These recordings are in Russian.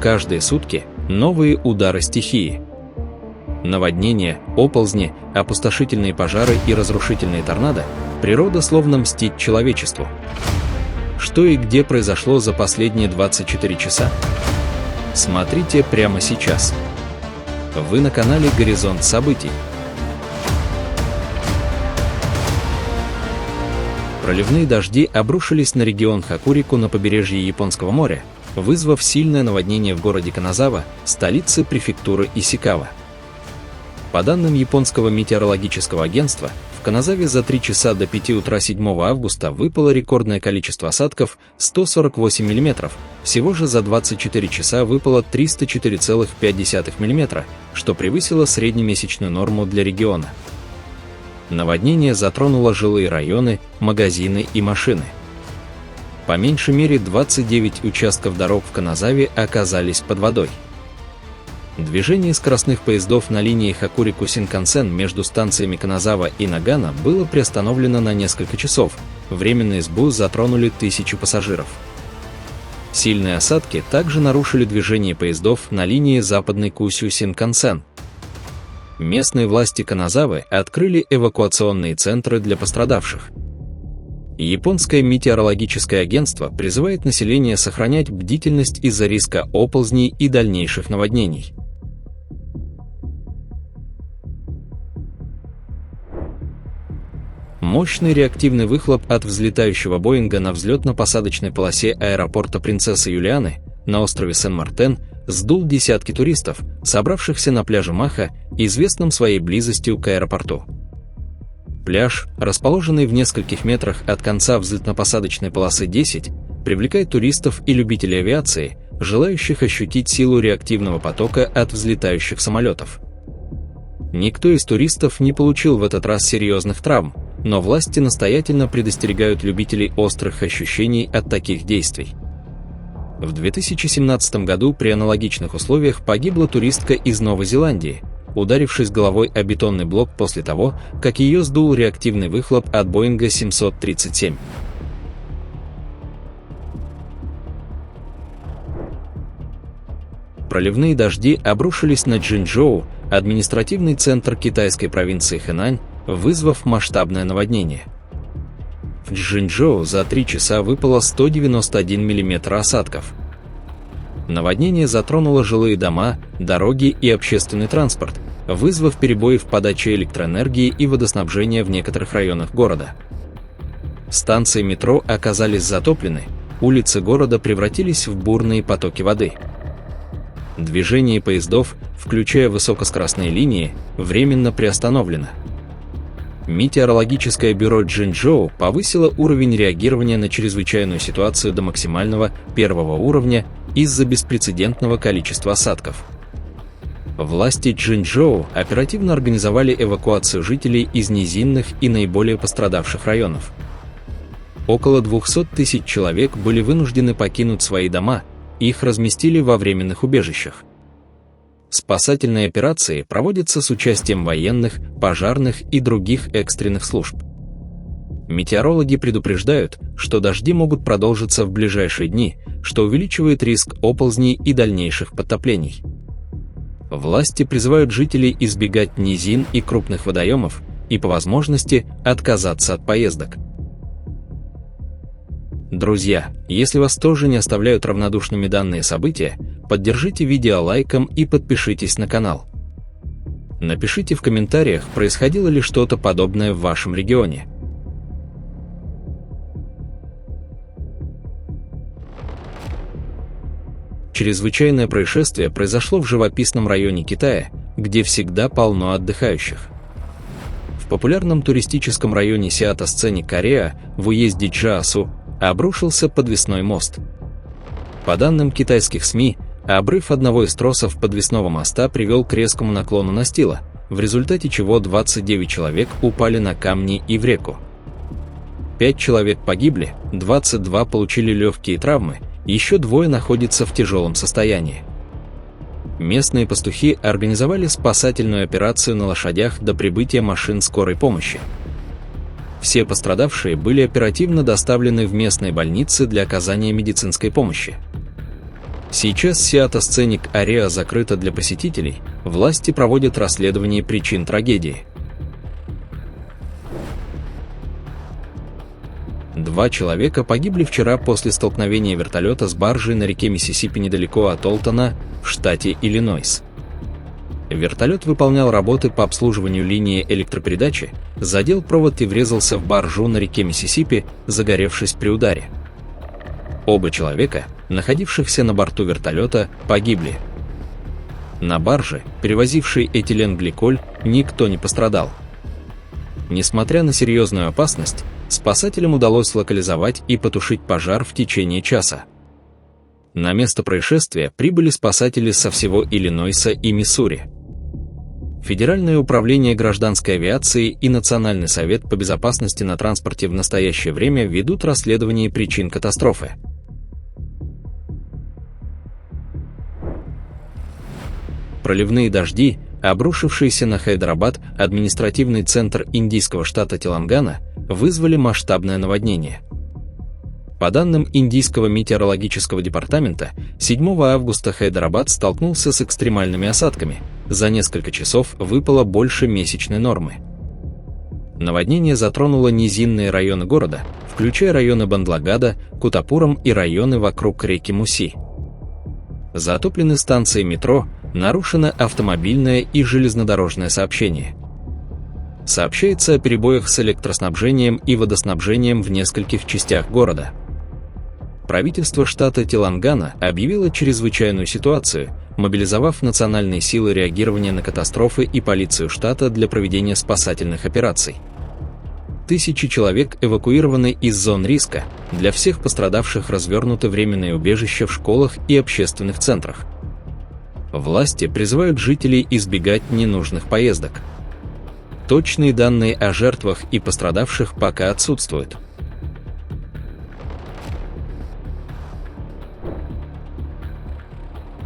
Каждые сутки новые удары стихии. Наводнения, оползни, опустошительные пожары и разрушительные торнадо – природа словно мстит человечеству. Что и где произошло за последние 24 часа? Смотрите прямо сейчас. Вы на канале «Горизонт событий». Проливные дожди обрушились на регион Хокурику на побережье Японского моря, вызвав сильное наводнение в городе Каназава, столице префектуры Исикава. По данным японского метеорологического агентства, в Каназаве за 3 часа до 5 утра 7 августа выпало рекордное количество осадков – 148 мм, всего же за 24 часа выпало 304,5 мм, что превысило среднемесячную норму для региона. Наводнение затронуло жилые районы, магазины и машины. По меньшей мере 29 участков дорог в Каназаве оказались под водой. Движение скоростных поездов на линии Хокурику-Синкансен между станциями Каназава и Нагано было приостановлено на несколько часов, временные сбои затронули 1000 пассажиров. Сильные осадки также нарушили движение поездов на линии Западный Кусю-Синкансен. Местные власти Каназавы открыли эвакуационные центры для пострадавших. Японское метеорологическое агентство призывает население сохранять бдительность из-за риска оползней и дальнейших наводнений. Мощный реактивный выхлоп от взлетающего Боинга на взлетно-посадочной полосе аэропорта Принцессы Юлианы на острове Сен-Мартен сдул десятки туристов, собравшихся на пляже Маха, известном своей близостью к аэропорту. Пляж, расположенный в нескольких метрах от конца взлетно-посадочной полосы 10, привлекает туристов и любителей авиации, желающих ощутить силу реактивного потока от взлетающих самолетов. Никто из туристов не получил в этот раз серьезных травм, но власти настоятельно предостерегают любителей острых ощущений от таких действий. В 2017 году при аналогичных условиях погибла туристка из Новой Зеландии, ударившись головой о бетонный блок после того, как ее сдул реактивный выхлоп от Боинга 737. Проливные дожди обрушились на Чжэнчжоу, административный центр китайской провинции Хэнань, вызвав масштабное наводнение. В Чжэнчжоу за 3 часа выпало 191 мм осадков. Наводнение затронуло жилые дома, дороги и общественный транспорт, вызвав перебои в подаче электроэнергии и водоснабжения в некоторых районах города. Станции метро оказались затоплены, улицы города превратились в бурные потоки воды. Движение поездов, включая высокоскоростные линии, временно приостановлено. Метеорологическое бюро Чжэнчжоу повысило уровень реагирования на чрезвычайную ситуацию до максимального 1-го уровня из-за беспрецедентного количества осадков. Власти Чжэнчжоу оперативно организовали эвакуацию жителей из низинных и наиболее пострадавших районов. Около 200 тысяч человек были вынуждены покинуть свои дома, их разместили во временных убежищах. Спасательные операции проводятся с участием военных, пожарных и других экстренных служб. Метеорологи предупреждают, что дожди могут продолжиться в ближайшие дни, что увеличивает риск оползней и дальнейших подтоплений. Власти призывают жителей избегать низин и крупных водоемов и, по возможности, отказаться от поездок. Друзья, если вас тоже не оставляют равнодушными данные события, поддержите видео лайком и подпишитесь на канал. Напишите в комментариях, происходило ли что-то подобное в вашем регионе. Чрезвычайное происшествие произошло в живописном районе Китая, где всегда полно отдыхающих. В популярном туристическом районе Сиата-Сценик Корея в уезде Чжаосу обрушился подвесной мост. По данным китайских СМИ, обрыв одного из тросов подвесного моста привел к резкому наклону настила, в результате чего 29 человек упали на камни и в реку. 5 человек погибли, 22 получили легкие травмы, еще 2 находятся в тяжелом состоянии. Местные пастухи организовали спасательную операцию на лошадях до прибытия машин скорой помощи. Все пострадавшие были оперативно доставлены в местные больницы для оказания медицинской помощи. Сейчас Seattle Scenic Area закрыта для посетителей, власти проводят расследование причин трагедии. 2 человека погибли вчера после столкновения вертолета с баржей на реке Миссисипи недалеко от Олтона, в штате Иллинойс. Вертолет выполнял работы по обслуживанию линии электропередачи, задел провод и врезался в баржу на реке Миссисипи, загоревшись при ударе. Оба человека, находившихся на борту вертолета, погибли. На барже, перевозившей этиленгликоль, никто не пострадал. Несмотря на серьезную опасность, спасателям удалось локализовать и потушить пожар в течение часа. На место происшествия прибыли спасатели со всего Иллинойса и Миссури. Федеральное управление гражданской авиации и Национальный совет по безопасности на транспорте в настоящее время ведут расследование причин катастрофы. Проливные дожди, обрушившиеся на Хайдарабад, административный центр индийского штата Телангана, вызвали масштабное наводнение. По данным Индийского метеорологического департамента, 7 августа Хайдарабад столкнулся с экстремальными осадками, за несколько часов выпало больше месячной нормы. Наводнение затронуло низинные районы города, включая районы Бандлагада, Кутапурам и районы вокруг реки Муси. Затоплены станции метро, нарушено автомобильное и железнодорожное сообщение. Сообщается о перебоях с электроснабжением и водоснабжением в нескольких частях города. Правительство штата Телангана объявило чрезвычайную ситуацию, мобилизовав национальные силы реагирования на катастрофы и полицию штата для проведения спасательных операций. Тысячи человек эвакуированы из зон риска, для всех пострадавших развернуты временные убежища в школах и общественных центрах. Власти призывают жителей избегать ненужных поездок. Точные данные о жертвах и пострадавших пока отсутствуют.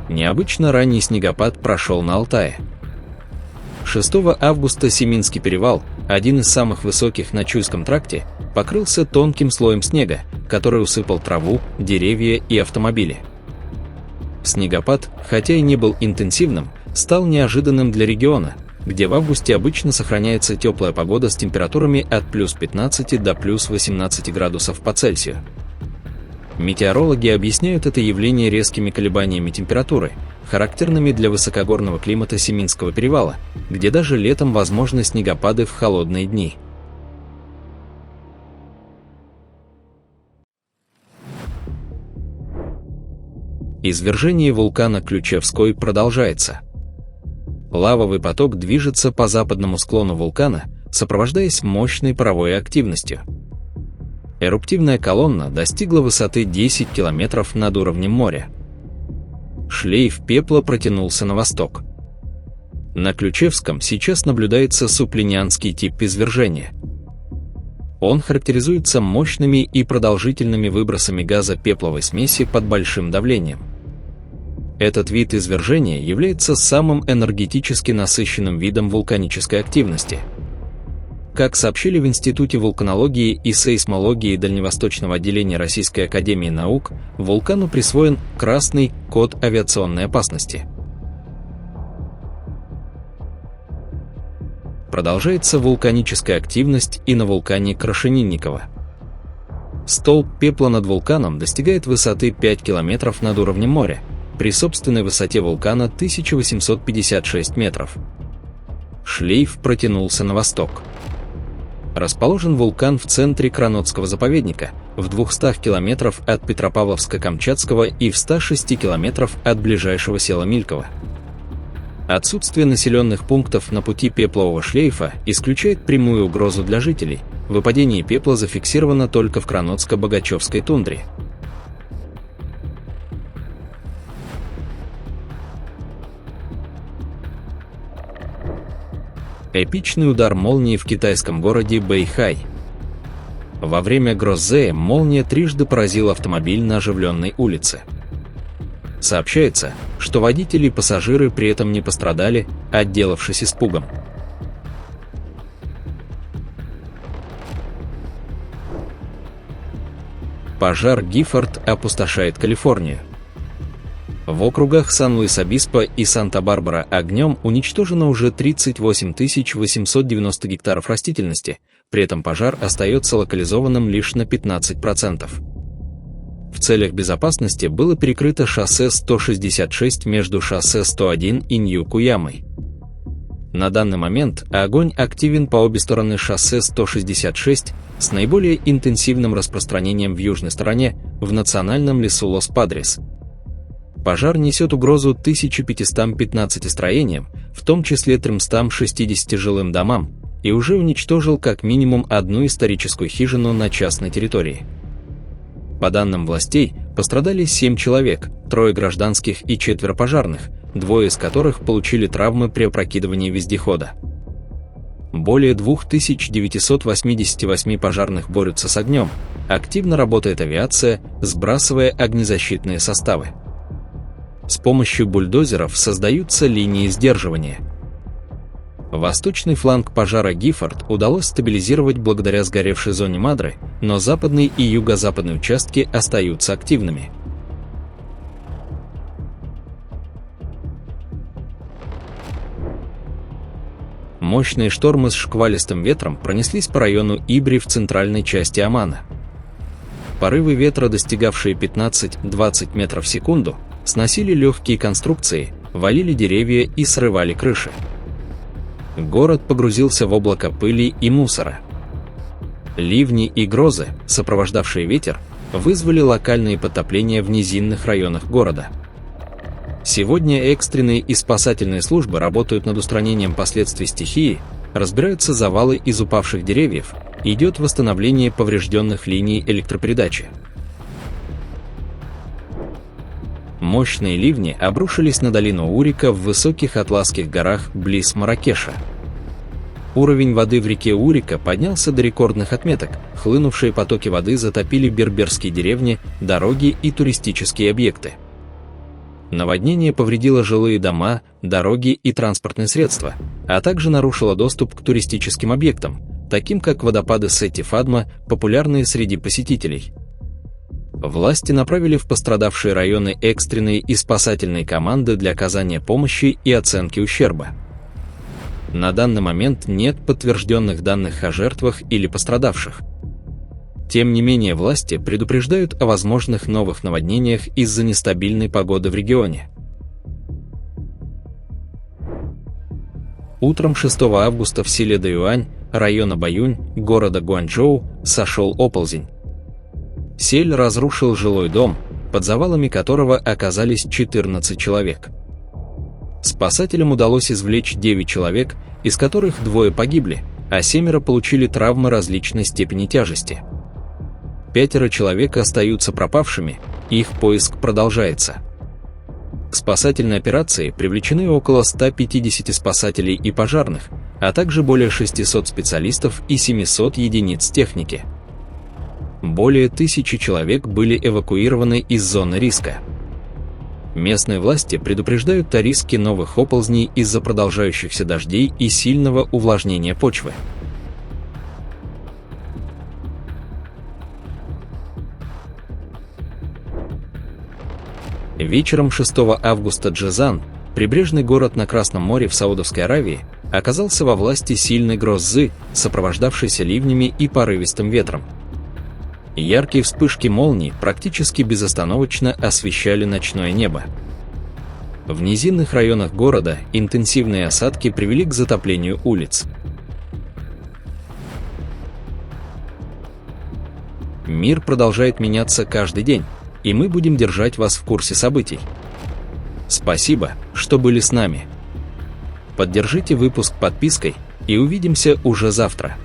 Необычно ранний снегопад прошел на Алтае. 6 августа Семинский перевал, один из самых высоких на Чуйском тракте, покрылся тонким слоем снега, который усыпал траву, деревья и автомобили. Снегопад, хотя и не был интенсивным, стал неожиданным для региона, где в августе обычно сохраняется теплая погода с температурами от плюс 15 до плюс 18 градусов по Цельсию. Метеорологи объясняют это явление резкими колебаниями температуры, характерными для высокогорного климата Семинского перевала, где даже летом возможны снегопады в холодные дни. Извержение вулкана Ключевской продолжается. Лавовый поток движется по западному склону вулкана, сопровождаясь мощной паровой активностью. Эруптивная колонна достигла высоты 10 километров над уровнем моря. Шлейф пепла протянулся на восток. На Ключевском сейчас наблюдается суплинианский тип извержения. Он характеризуется мощными и продолжительными выбросами газа пепловой смеси под большим давлением. Этот вид извержения является самым энергетически насыщенным видом вулканической активности. Как сообщили в Институте вулканологии и сейсмологии Дальневосточного отделения Российской академии наук, вулкану присвоен красный код авиационной опасности. Продолжается вулканическая активность и на вулкане Крашенинниково. Столб пепла над вулканом достигает высоты 5 километров над уровнем моря, при собственной высоте вулкана 1856 метров. Шлейф протянулся на восток. Расположен вулкан в центре Кранотского заповедника, в 200 километров от Петропавловска-Камчатского и в 106 километров от ближайшего села Мильково. Отсутствие населенных пунктов на пути пеплового шлейфа исключает прямую угрозу для жителей. Выпадение пепла зафиксировано только в Кранотско-Богачевской тундре. Эпичный удар молнии в китайском городе Бэйхай. Во время Гроззея молния трижды поразила автомобиль на оживленной улице. Сообщается, что водители и пассажиры при этом не пострадали, отделавшись испугом. Пожар Гиффорд опустошает Калифорнию. В округах Сан-Луис-Обиспо и Санта-Барбара огнем уничтожено уже 38 890 гектаров растительности, при этом пожар остается локализованным лишь на 15%. В целях безопасности было перекрыто шоссе 166 между шоссе 101 и Нью-Куямой. На данный момент огонь активен по обе стороны шоссе 166 с наиболее интенсивным распространением в южной стороне, в национальном лесу Лос-Падрес. Пожар несет угрозу 1515 строениям, в том числе 360 жилым домам, и уже уничтожил как минимум одну историческую хижину на частной территории. По данным властей, пострадали 7 человек, 3 гражданских и 4 пожарных, 2 из которых получили травмы при опрокидывании вездехода. Более 2988 пожарных борются с огнем, активно работает авиация, сбрасывая огнезащитные составы. С помощью бульдозеров создаются линии сдерживания. Восточный фланг пожара Гиффорд удалось стабилизировать благодаря сгоревшей зоне Мадры, но западный и юго-западные участки остаются активными. Мощные штормы с шквалистым ветром пронеслись по району Ибри в центральной части Омана. Порывы ветра, достигавшие 15-20 метров в секунду, сносили легкие конструкции, валили деревья и срывали крыши. Город погрузился в облако пыли и мусора. Ливни и грозы, сопровождавшие ветер, вызвали локальные подтопления в низинных районах города. Сегодня экстренные и спасательные службы работают над устранением последствий стихии, разбираются завалы из упавших деревьев, идет восстановление поврежденных линий электропередачи. Мощные ливни обрушились на долину Урика в высоких Атласских горах близ Марракеша. Уровень воды в реке Урика поднялся до рекордных отметок, хлынувшие потоки воды затопили берберские деревни, дороги и туристические объекты. Наводнение повредило жилые дома, дороги и транспортные средства, а также нарушило доступ к туристическим объектам, таким как водопады Сети-Фадма, популярные среди посетителей. Власти направили в пострадавшие районы экстренные и спасательные команды для оказания помощи и оценки ущерба. На данный момент нет подтвержденных данных о жертвах или пострадавших. Тем не менее, власти предупреждают о возможных новых наводнениях из-за нестабильной погоды в регионе. Утром 6 августа в селе Даюань, района Баюнь, города Гуанчжоу, сошел оползень. Сель разрушил жилой дом, под завалами которого оказались 14 человек. Спасателям удалось извлечь 9 человек, из которых 2 погибли, а 7 получили травмы различной степени тяжести. 5 человек остаются пропавшими, их поиск продолжается. К спасательной операции привлечены около 150 спасателей и пожарных, а также более 600 специалистов и 700 единиц техники. Более 1000 человек были эвакуированы из зоны риска. Местные власти предупреждают о риске новых оползней из-за продолжающихся дождей и сильного увлажнения почвы. Вечером 6 августа Джизан, прибрежный город на Красном море в Саудовской Аравии, оказался во власти сильной грозы, сопровождавшейся ливнями и порывистым ветром. Яркие вспышки молний практически безостановочно освещали ночное небо. В низинных районах города интенсивные осадки привели к затоплению улиц. Мир продолжает меняться каждый день, и мы будем держать вас в курсе событий. Спасибо, что были с нами. Поддержите выпуск подпиской, и увидимся уже завтра.